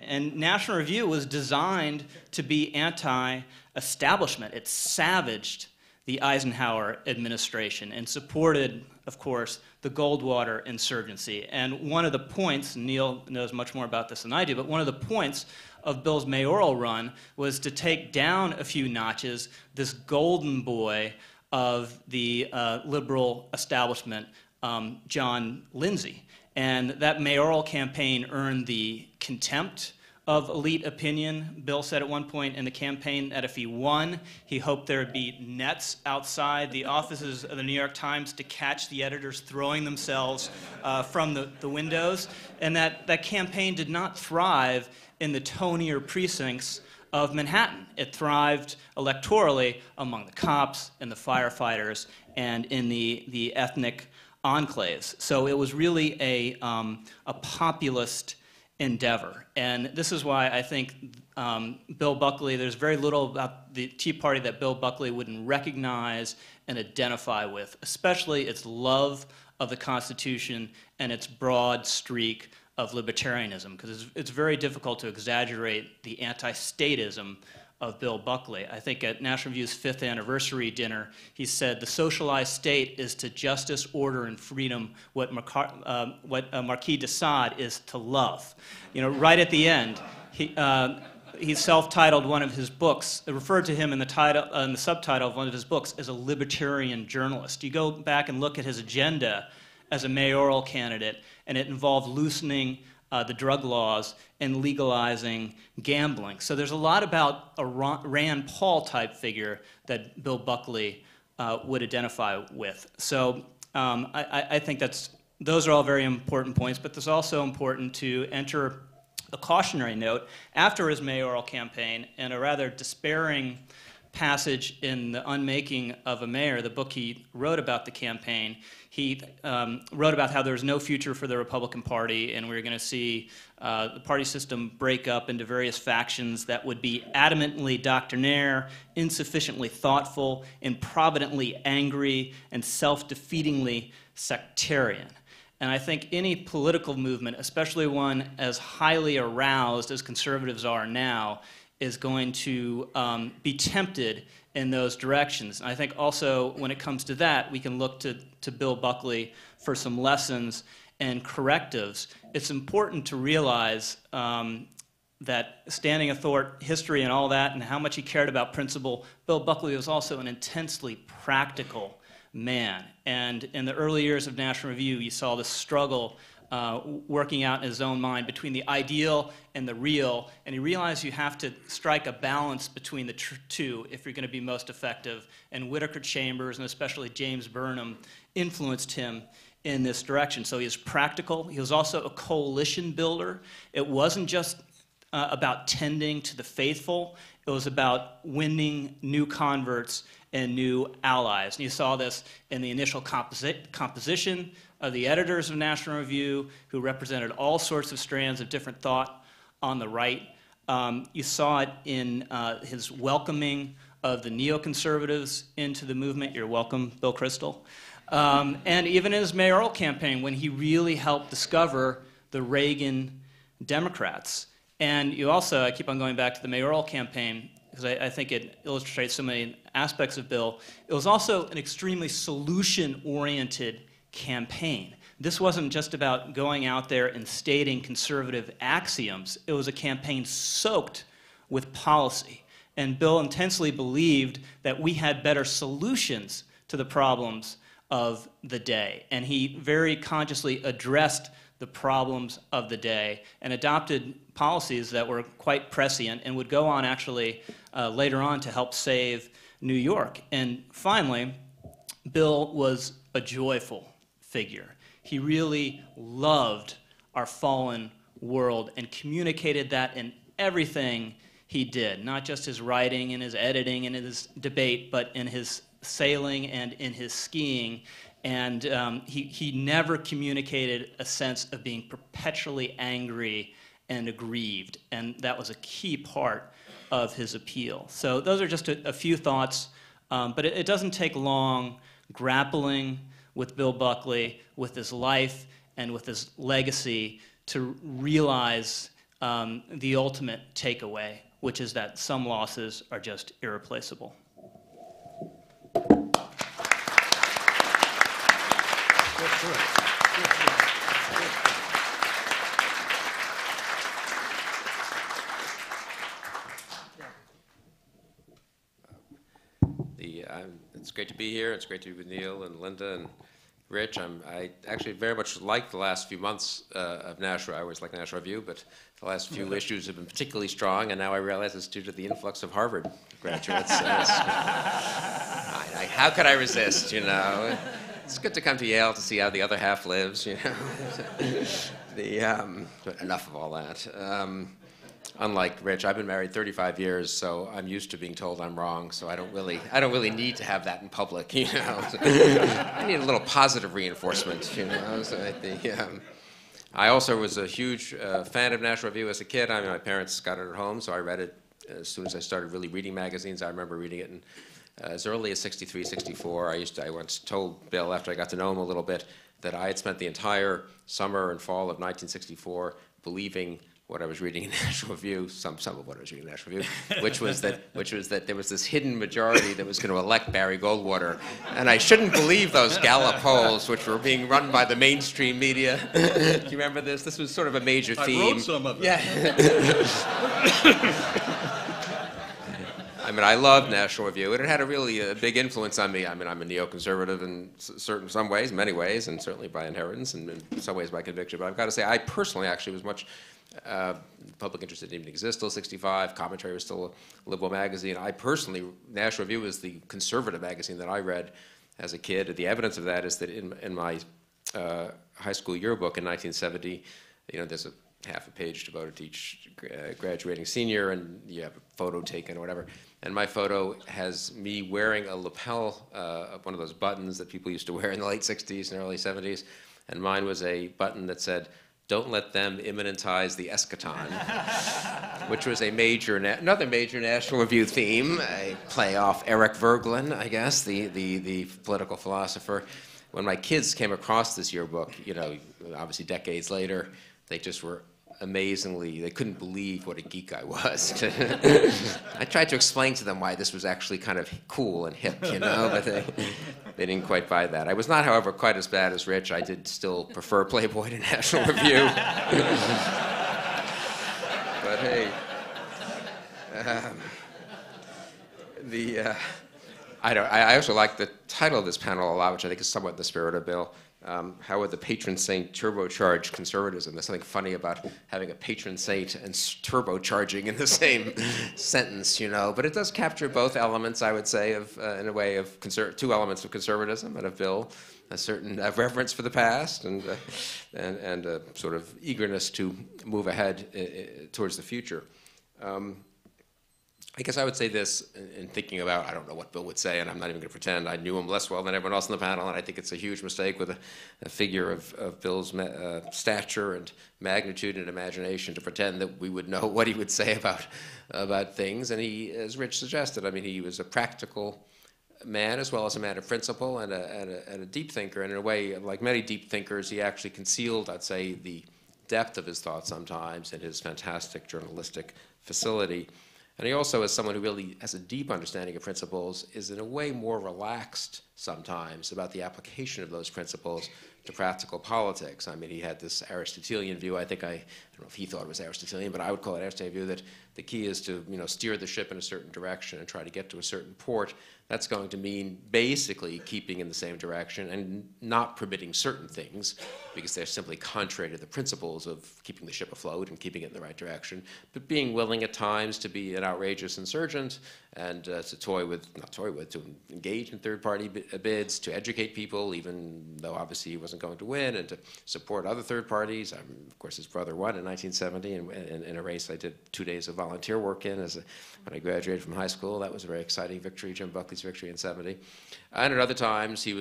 And National Review was designed to be anti-establishment. It savaged the Eisenhower administration and supported, of course, the Goldwater insurgency. And one of the points, Neil knows much more about this than I do, but one of the points of Bill's mayoral run was to take down a few notches this golden boy of the liberal establishment, John Lindsay. And that mayoral campaign earned the contempt of elite opinion. Bill said at one point in the campaign that if he won, he hoped there would be nets outside the offices of the New York Times to catch the editors throwing themselves from the windows. And that campaign did not thrive in the tonier precincts of Manhattan. It thrived electorally among the cops and the firefighters and in the ethnic enclaves. So it was really a populist endeavor. And this is why I think Bill Buckley, there's very little about the Tea Party that Bill Buckley wouldn't recognize and identify with, especially its love of the Constitution and its broad streak of libertarianism, because it's very difficult to exaggerate the anti-statism of Bill Buckley. I think at National Review's 5th anniversary dinner, he said, "The socialized state is to justice, order, and freedom what Marquis de Sade is to love." You know, right at the end, he self-titled one of his books, referred to him in the subtitle of one of his books as a libertarian journalist. You go back and look at his agenda as a mayoral candidate, and it involved loosening the drug laws and legalizing gambling. So there's a lot about a Rand Paul type figure that Bill Buckley would identify with. So I think those are all very important points, but it's also important to enter a cautionary note after his mayoral campaign and a rather despairing passage in The Unmaking of a Mayor, the book he wrote about the campaign. He wrote about how there was no future for the Republican Party, and we were going to see the party system break up into various factions that would be adamantly doctrinaire, insufficiently thoughtful, improvidently angry, and self-defeatingly sectarian. And I think any political movement, especially one as highly aroused as conservatives are now, is going to be tempted in those directions. And I think also when it comes to that, we can look to Bill Buckley for some lessons and correctives. It's important to realize that standing athwart history and all that and how much he cared about principle, Bill Buckley was also an intensely practical man. And in the early years of National Review, you saw this struggle working out in his own mind between the ideal and the real, and he realized you have to strike a balance between the two if you're going to be most effective, and Whittaker Chambers, and especially James Burnham, influenced him in this direction. So he was practical. He was also a coalition builder. It wasn't just about tending to the faithful. It was about winning new converts and new allies. And you saw this in the initial composition of the editors of National Review, who represented all sorts of strands of different thought on the right. You saw it in his welcoming of the neoconservatives into the movement. You're welcome, Bill Kristol. And even in his mayoral campaign, when he really helped discover the Reagan Democrats. And you also, I keep on going back to the mayoral campaign, because I think it illustrates so many aspects of Bill. It was also an extremely solution-oriented campaign. This wasn't just about going out there and stating conservative axioms. It was a campaign soaked with policy. And Bill intensely believed that we had better solutions to the problems of the day. And he very consciously addressed the problems of the day and adopted policies that were quite prescient and would go on actually later on to help save New York. And finally, Bill was a joyful figure. He really loved our fallen world and communicated that in everything he did, not just his writing and his editing and his debate, but in his sailing and in his skiing. And he never communicated a sense of being perpetually angry and aggrieved, and that was a key part of his appeal. So those are just a few thoughts, but it doesn't take long grappling with Bill Buckley, with his life, and with his legacy to realize the ultimate takeaway, which is that some losses are just irreplaceable. It's great to be here. It's great to be with Neil and Linda and Rich. I actually very much like the last few months of National. I always like National Review, but the last few issues have been particularly strong, and now I realize it's due to the influx of Harvard graduates. How could I resist, you know? It's good to come to Yale to see how the other half lives, you know? But enough of all that. Unlike Rich, I've been married 35 years, so I'm used to being told I'm wrong. So I don't really need to have that in public, you know. I need a little positive reinforcement, you know. So I also was a huge fan of National Review as a kid. I mean, my parents got it at home, so I read it as soon as I started really reading magazines. I remember reading it in as early as '63, '64. I once told Bill, after I got to know him a little bit, that I had spent the entire summer and fall of 1964 believing what I was reading in National Review, some of what I was reading in National Review, which was that there was this hidden majority that was going to elect Barry Goldwater, and I shouldn't believe those Gallup polls, which were being run by the mainstream media. Do you remember this? This was sort of a major theme. I wrote some of it. Yeah. I mean, I love National Review, and it had a really big influence on me. I mean, I'm a neoconservative in some ways, many ways, and certainly by inheritance, and in some ways by conviction. But I've got to say, I personally actually was much. Public interest didn't even exist till '65. Commentary was still a liberal magazine. I personally, National Review was the conservative magazine that I read as a kid. The evidence of that is that in my high school yearbook in 1970, you know, there's a half a page devoted to each graduating senior, and you have a photo taken or whatever. And my photo has me wearing a lapel, one of those buttons that people used to wear in the late '60s and early '70s. And mine was a button that said, "Don't let them immanentize the eschaton," which was another major National Review theme, a play off Eric Voegelin, I guess, the political philosopher. When my kids came across this yearbook, you know, obviously decades later, they just were they couldn't believe what a geek I was. I tried to explain to them why this was actually kind of cool and hip, you know, but they didn't quite buy that. I was not, however, quite as bad as Rich. I did still prefer Playboy to National Review. But hey, I also like the title of this panel a lot, which I think is somewhat in the spirit of Bill. How would the patron saint turbocharge conservatism? There's something funny about having a patron saint and turbocharging in the same sentence, you know. But it does capture both elements, I would say, in a way of two elements of conservatism and of Bill, a certain reverence for the past and a sort of eagerness to move ahead towards the future. I guess I would say this in thinking about, I don't know what Bill would say, and I'm not even going to pretend I knew him less well than everyone else on the panel, and I think it's a huge mistake with a figure of Bill's stature and magnitude and imagination to pretend that we would know what he would say about things. And he, as Rich suggested, I mean, he was a practical man as well as a man of principle and a deep thinker. And in a way, like many deep thinkers, he actually concealed, I'd say, the depth of his thought sometimes in his fantastic journalistic facility. And he also, as someone who really has a deep understanding of principles, is in a way more relaxed sometimes about the application of those principles to practical politics. I mean, he had this Aristotelian view. I don't know if he thought it was Aristotelian, but I would call it Aristotelian view that the key is to, you know, steer the ship in a certain direction and try to get to a certain port. That's going to mean basically keeping in the same direction and not permitting certain things because they're simply contrary to the principles of keeping the ship afloat and keeping it in the right direction, but being willing at times to be an outrageous insurgent and to engage in third-party bids, to educate people, even though obviously he wasn't going to win, and to support other third parties. Of course, his brother won in 1970 in a race I did 2 days of volunteer work in when I graduated from high school. That was a very exciting victory, Jim Buckley's victory in '70. And at other times, he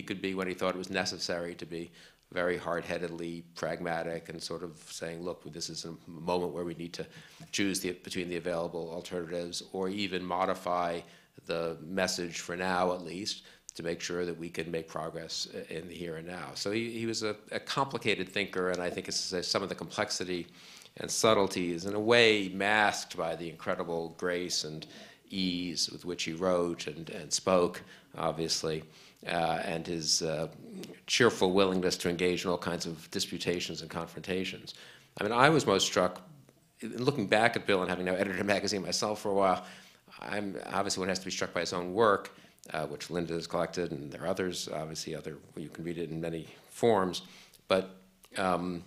could be, when he thought it was necessary, to be very hard-headedly pragmatic and sort of saying, look, this is a moment where we need to choose between the available alternatives or even modify the message for now, at least, to make sure that we can make progress in the here and now. So he was a complicated thinker, and I think some of the complexity and subtleties, in a way masked by the incredible grace and ease with which he wrote and spoke, obviously, and his cheerful willingness to engage in all kinds of disputations and confrontations. I mean, I was most struck, looking back at Bill and having now edited a magazine myself for a while, obviously one has to be struck by his own work, which Linda has collected, and there are others, obviously, you can read it in many forms, but and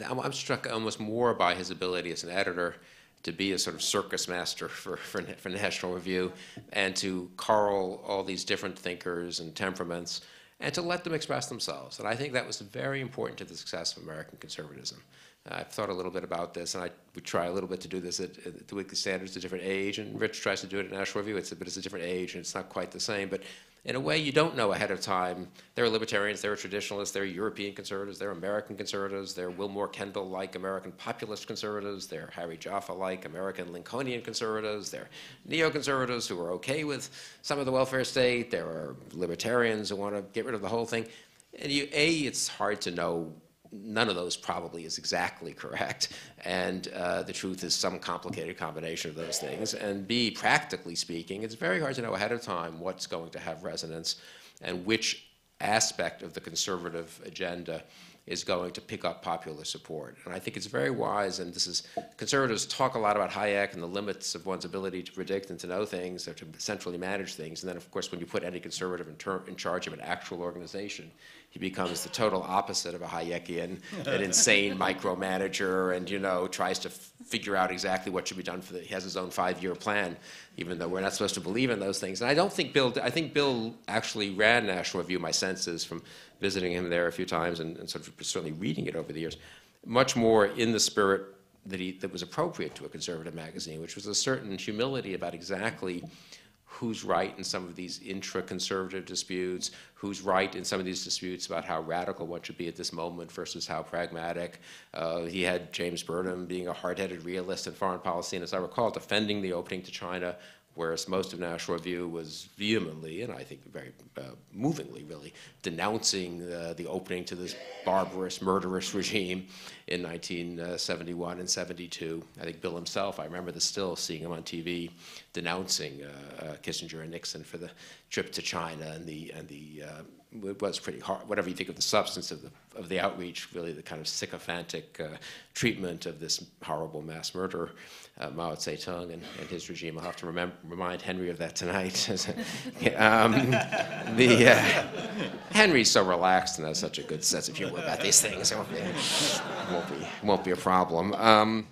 I'm struck almost more by his ability as an editor to be a sort of circus master for National Review, and to corral all these different thinkers and temperaments, and to let them express themselves. And I think that was very important to the success of American conservatism. I've thought a little bit about this, and we try a little bit to do this at the Weekly Standard. It's a different age, and Rich tries to do it at National Review. But it's a different age, and it's not quite the same. But in a way, you don't know ahead of time. There are libertarians, there are traditionalists, there are European conservatives, there are American conservatives, there are Wilmore Kendall-like American populist conservatives, there are Harry Jaffa-like American Lincolnian conservatives, there are neoconservatives who are okay with some of the welfare state, there are libertarians who want to get rid of the whole thing. And it's hard to know. None of those probably is exactly correct, and the truth is some complicated combination of those things. And B, practically speaking, it's very hard to know ahead of time what's going to have resonance and which aspect of the conservative agenda is going to pick up popular support. And I think it's very wise, and conservatives talk a lot about Hayek and the limits of one's ability to predict and to know things or to centrally manage things. And then, of course, when you put any conservative in charge of an actual organization, he becomes the total opposite of a Hayekian, an insane micromanager, and, tries to figure out exactly what should be done he has his own 5-year plan, even though we're not supposed to believe in those things. And I think Bill actually ran National Review, my sense is, from visiting him there a few times and sort of certainly reading it over the years, much more in the spirit that was appropriate to a conservative magazine, which was a certain humility about exactly who's right in some of these intra-conservative disputes, who's right in some of these disputes about how radical one should be at this moment versus how pragmatic. He had James Burnham being a hard-headed realist in foreign policy, and as I recall, defending the opening to China, whereas most of National Review was vehemently, and I think very movingly, really, denouncing the opening to this barbarous, murderous regime in 1971 and 72. I think Bill himself, I remember still seeing him on TV denouncing Kissinger and Nixon for the trip to China and it was pretty hard. Whatever you think of the substance of the outreach, really the kind of sycophantic treatment of this horrible mass murderer, Mao Zedong and his regime. I'll have to remind Henry of that tonight. Henry's so relaxed and has such a good sense of humor about these things. It won't be a problem.